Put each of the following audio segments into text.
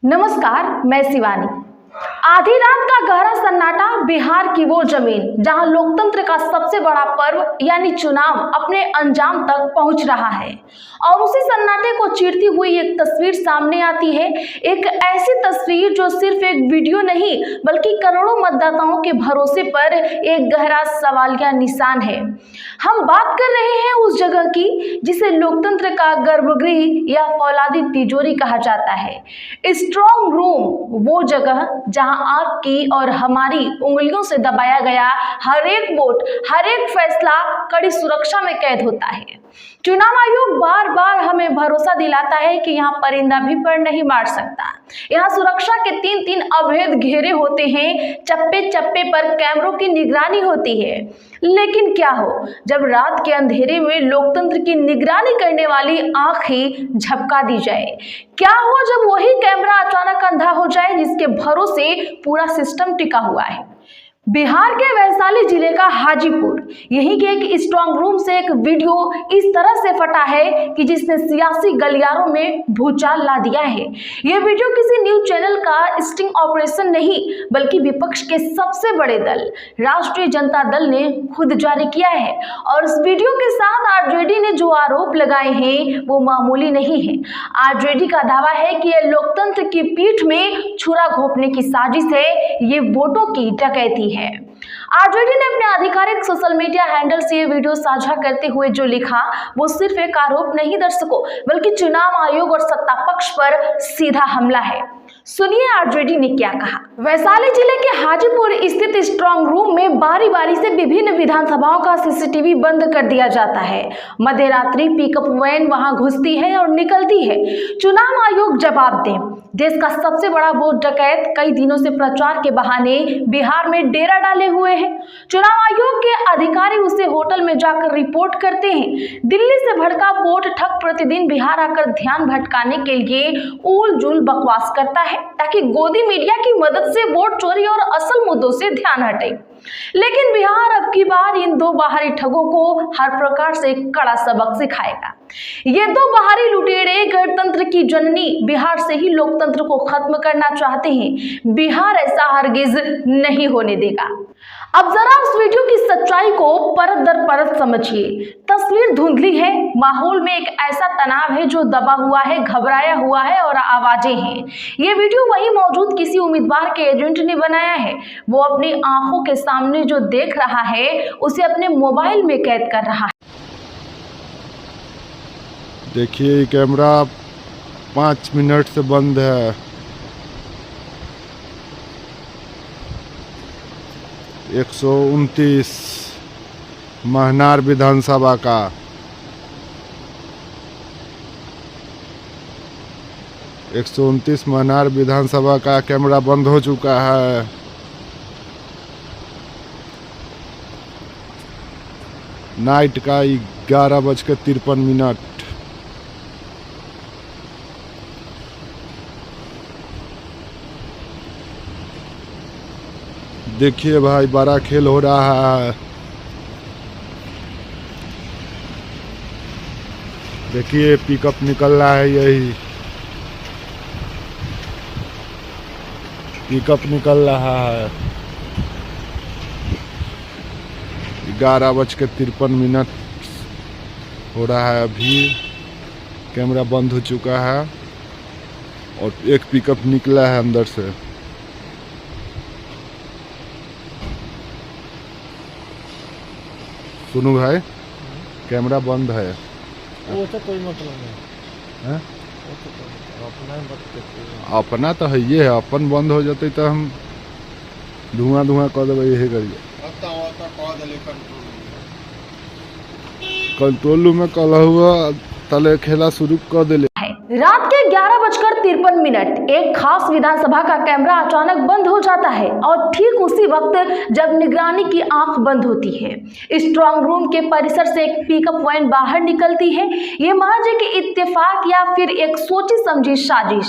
नमस्कार, मैं शिवानी। आधी रात का गहरा सन्नाटा, बिहार की वो जमीन जहां लोकतंत्र का सबसे बड़ा पर्व यानी चुनाव अपने अंजाम तक पहुंच रहा है और उसी सन्नाटे को चीरती हुई एक तस्वीर सामने आती है। एक ऐसी तस्वीर जो सिर्फ एक वीडियो नहीं बल्कि करोड़ों मतदाताओं के भरोसे पर एक गहरा सवालिया निशान है। हम बात कर रहे हैं उस जगह की जिसे लोकतंत्र का गर्भगृह या फौलादी तिजोरी कहा जाता है। स्ट्रॉन्ग रूम, वो जगह जहां आपकी और हमारी उंगलियों से दबाया गया हर एक वोट, हर एक फैसला कड़ी सुरक्षा में कैद होता है। चुनाव आयोग बार बार हमें भरोसा दिलाता है कि यहाँ परिंदा भी पर नहीं मार सकता। यहाँ सुरक्षा के तीन तीन अभेद घेरे होते हैं, चप्पे चप्पे पर कैमरों की निगरानी होती है। लेकिन क्या हो जब रात के अंधेरे में लोकतंत्र की निगरानी करने वाली आंख ही झपका दी जाए? क्या हो जब वही कैमरा अचानक अंधा हो जाए जिसके भरोसे पूरा सिस्टम टिका हुआ है? बिहार के वैशाली जिले का हाजीपुर, यही के एक स्ट्रॉन्ग रूम से एक वीडियो इस तरह से फटा है कि जिसने सियासी गलियारों में भूचाल ला दिया है। यह वीडियो किसी न्यूज चैनल का स्टिंग ऑपरेशन नहीं बल्कि विपक्ष के सबसे बड़े दल राष्ट्रीय जनता दल ने खुद जारी किया है। और इस वीडियो के साथ आरजेडी ने जो आरोप लगाए हैं वो मामूली नहीं है। आरजेडी का दावा है कि यह लोकतंत्र की पीठ में छुरा घोंपने की साजिश है, ये वोटों की डकैती है। आरजेडी ने अपने आधिकारिक सोशल मीडिया हैंडल से ये वीडियो साझा करते हुए जो लिखा वो सिर्फ एक आरोप नहीं दर्शकों, बल्कि चुनाव आयोग और सत्ता पक्ष पर सीधा हमला है। सुनिए आरजेडी ने क्या कहा। वैशाली जिले के हाजीपुर स्थित स्ट्रॉन्ग रूम में बारी बारी से विभिन्न विधानसभाओं का सीसीटीवी बंद कर दिया जाता है। मध्य रात्रि पिकअप वैन वहां घुसती है और निकलती है। चुनाव आयोग जवाब दे। देश का सबसे बड़ा वोट डकैत कई दिनों से प्रचार के बहाने बिहार में डेरा डाले हुए हैं। चुनाव आयोग के अधिकारी उसे होटल में जाकर रिपोर्ट करते हैं। दिल्ली से भड़का वोट ठग प्रतिदिन बिहार आकर ध्यान भटकाने के लिए उल जुल बकवास करता है ताकि गोदी मीडिया की मदद से वोट चोरी और असल मुद्दों से ध्यान हटे। लेकिन बिहार अब की बार इन दो बाहरी ठगों को हर प्रकार से कड़ा सबक सिखाएगा। ये दो बाहरी लुटेरे गणतंत्र की जननी बिहार से ही लोकतंत्र को खत्म करना चाहते हैं। बिहार ऐसा हरगिज नहीं होने देगा। अब जरा उस वीडियो की सच्चाई को परत दर परत समझिए। तस्वीर धुंधली है, माहौल में एक ऐसा तनाव है जो दबा हुआ है, घबराया हुआ है और आवाजें हैं। ये वीडियो वही मौजूद किसी उम्मीदवार के एजेंट ने बनाया है। वो अपनी आंखों के सामने जो देख रहा है उसे अपने मोबाइल में कैद कर रहा है। देखिए कैमरा 5 मिनट से बंद है। 129 महनार विधानसभा का 129 महनार विधानसभा का कैमरा बंद हो चुका है। नाइट का 11:53। देखिए भाई, बड़ा खेल हो रहा है। देखिए पिकअप निकल रहा है, यही पिकअप निकल रहा है। 11:53 हो रहा है। अभी कैमरा बंद हो चुका है और एक पिकअप निकला है अंदर से। सुनो भाई, कैमरा बंद है। वो तो कोई मतलब नहीं है? अपना अपना तो है, ये है। अपन बंद हो जाते तो हम धुआं धुआं कर देवे। यही करिए कंट्रोल रूम में कल हुआ तले खेला शुरू कर दे। रात के 11:53 एक खास विधानसभा का कैमरा अचानक बंद हो जाता है और ठीक उसी वक्त जब निगरानी की आंख बंद होती है, स्ट्रॉन्ग रूम के परिसर से एक पिकअप वैन बाहर निकलती है। ये महज एक इत्तेफाक या फिर एक सोची समझी साजिश?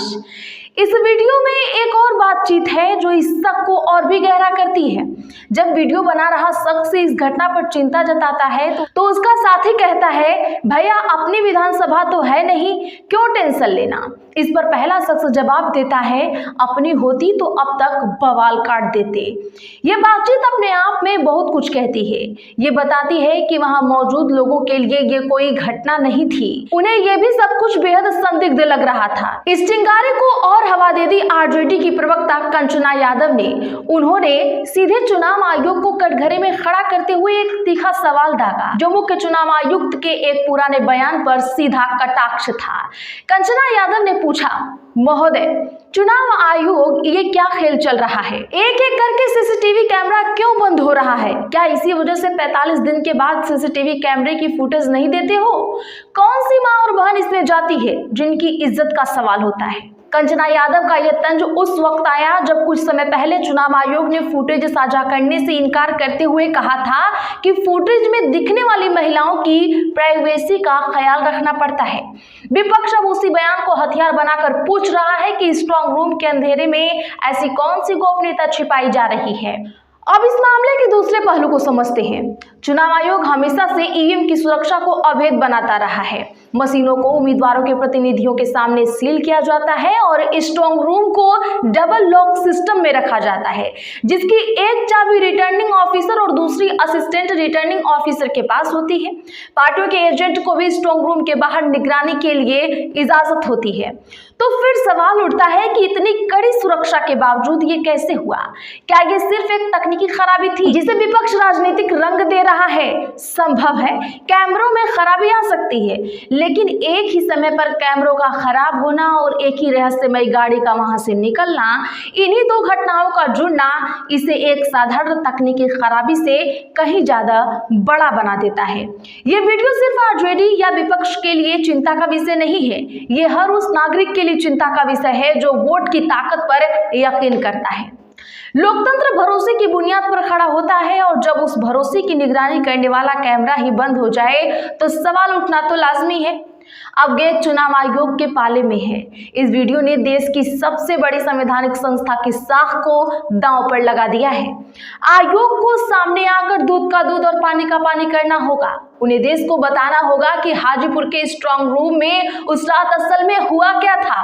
इस वीडियो में एक और बातचीत है जो इस शक को और भी गहरा करती है। जब वीडियो बना रहा शख्स इस घटना पर चिंता जताता है तो उसका साथी कहता है, भैया अपनी विधानसभा तो है नहीं, क्यों टेंशन लेना। इस पर पहला शख्स जवाब देता है, अपनी होती तो अब तक बवाल काट देते। ये बातचीत अपने आप में बहुत कुछ कहती है। ये बताती है कि वहां मौजूद लोगों के लिए ये कोई घटना नहीं थी, उन्हें ये भी सब कुछ बेहद संदिग्ध लग रहा था। इस चिंगारे को और हवा दे दी आरजेडी की प्रवक्ता कंचना यादव ने। उन्होंने सीधे चुनाव आयोग को कटघरे में खड़ा करते हुए एक तीखा सवाल दागा जो मुख्य चुनाव आयुक्त के एक पुराने बयान पर सीधा कटाक्ष था। कंचना यादव ने पूछा, महोदय, चुनाव आयोग ये क्या खेल चल रहा है? एक एक करके सीसीटीवी कैमरा क्यों बंद हो रहा है? क्या इसी वजह से 45 दिन के बाद सीसीटीवी कैमरे की फुटेज नहीं देते हो? कौन सी माँ और बहन इसमें जाती है जिनकी इज्जत का सवाल होता है? कंचना यादव का यह तंज उस वक्त आया जब कुछ समय पहले चुनाव आयोग ने फुटेज साझा करने से इनकार करते हुए कहा था कि फुटेज में दिखने वाली महिलाओं की प्राइवेसी का ख्याल रखना पड़ता है। विपक्ष अब उसी बयान को हथियार बनाकर पूछ रहा है कि स्ट्रांग रूम के अंधेरे में ऐसी कौन सी गोपनीयता छिपाई जा रही है। अब इस मामले के दूसरे पहलू को समझते हैं। चुनाव आयोग हमेशा से ईवीएम की सुरक्षा को अवैध बनाता रहा है। मशीनों को उम्मीदवारों के प्रतिनिधियों के सामने सील किया जाता है और स्ट्रांग रूम को डबल लॉक सिस्टम में रखा जाता है, जिसकी एक चाबी रिटर्निंग ऑफिसर और दूसरी असिस्टेंट रिटर्निंग ऑफिसर के पास होती है। पार्टियों के एजेंट को भी स्ट्रांग रूम के बाहर निगरानी के लिए इजाजत होती है। तो फिर सवाल उठता है कि इतनी कड़ी सुरक्षा के बावजूद ये कैसे हुआ? क्या ये सिर्फ एक तकनीकी खराबी थी जिसे विपक्ष राजनीतिक रंग दे रहा है? संभव है, कैमरों में खराबी आ सकती है, लेकिन एक ही समय पर कैमरों का खराब होना और एक ही रहस्यमय गाड़ी का वहां से निकलना, इन्हीं दो घटनाओं का जुड़ना इसे एक साधारण तकनीकी खराबी से कहीं ज्यादा बड़ा बना देता है। ये वीडियो सिर्फ आरजेडी या विपक्ष के लिए चिंता का विषय नहीं है, ये हर उस नागरिक के लिए चिंता का विषय है जो वोट की ताकत पर यकीन करता है। लोकतंत्र भरोसे की बुनियाद पर खड़ा होता है और जब उस भरोसे की निगरानी करने वाला कैमरा ही बंद हो जाए तो सवाल उठना तो लाजमी है। अब गेट चुनाव आयोग के पाले में है। इस वीडियो ने देश की सबसे बड़ी संवैधानिक संस्था की साख को दांव पर लगा दिया है। आयोग को सामने आकर दूध का दूध और पानी का पानी करना होगा। उन्हें देश को बताना होगा कि हाजीपुर के स्ट्रांग रूम में उस रात असल में हुआ क्या था।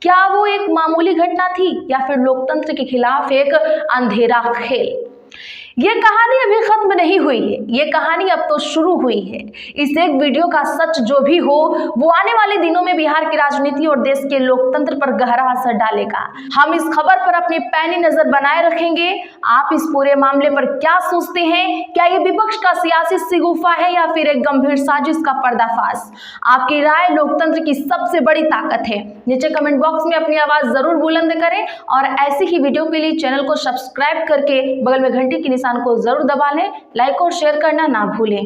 क्या वो एक मामूली घटना थी या फिर लोकतंत्र के खिलाफ एक अंधेरा खेल? ये कहानी अभी खत्म नहीं हुई है, ये कहानी अब तो शुरू हुई है। इस एक वीडियो का सच जो भी हो वो आने वाले दिनों में बिहार की राजनीति और देश के लोकतंत्र पर गहरा असर डालेगा। हम इस खबर पर अपनी पैनी नजर बनाए रखेंगे। आप इस पूरे मामले पर क्या सोचते हैं? क्या ये विपक्ष का सियासी शिगुफा है या फिर एक गंभीर साजिश का पर्दाफाश? आपकी राय लोकतंत्र की सबसे बड़ी ताकत है। नीचे कमेंट बॉक्स में अपनी आवाज जरूर बुलंद करें और ऐसी ही वीडियो के लिए चैनल को सब्सक्राइब करके बगल में घंटी की निशान को जरूर दबा लें। लाइक और शेयर करना ना भूलें।